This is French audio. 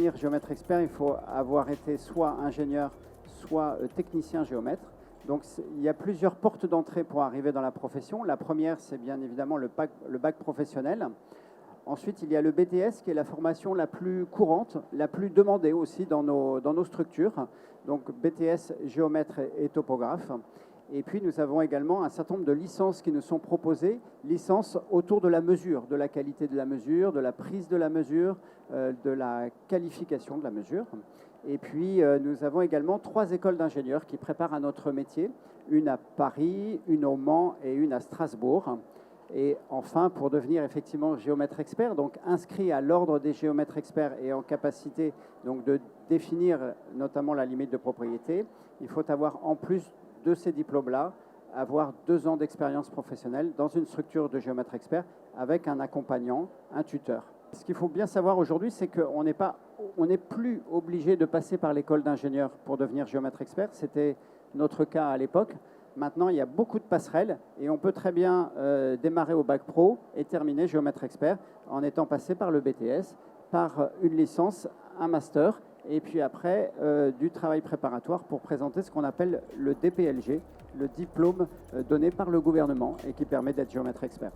devenir géomètre expert, il faut avoir été soit ingénieur, soit technicien géomètre. Donc il y a plusieurs portes d'entrée pour arriver dans la profession. La première, c'est bien évidemment le bac professionnel. Ensuite, il y a le BTS, qui est la formation la plus courante, la plus demandée aussi dans nos structures. Donc BTS, géomètre et topographe. Et puis, nous avons également un certain nombre de licences qui nous sont proposées, licences autour de la mesure, de la qualité de la mesure, de la prise de la mesure, de la qualification de la mesure. Et puis, nous avons également 3 écoles d'ingénieurs qui préparent à notre métier, une à Paris, une au Mans et une à Strasbourg. Et enfin, pour devenir effectivement géomètre expert, donc inscrit à l'ordre des géomètres experts et en capacité donc, de définir notamment la limite de propriété, il faut avoir, en plus de ces diplômes-là, avoir 2 ans d'expérience professionnelle dans une structure de géomètre expert avec un accompagnant, un tuteur. Ce qu'il faut bien savoir aujourd'hui, c'est qu'on n'est plus obligé de passer par l'école d'ingénieur pour devenir géomètre expert. C'était notre cas à l'époque. Maintenant, il y a beaucoup de passerelles et on peut très bien démarrer au bac pro et terminer géomètre expert en étant passé par le BTS, par une licence, un master et puis après du travail préparatoire pour présenter ce qu'on appelle le DPLG, le diplôme donné par le gouvernement et qui permet d'être géomètre expert.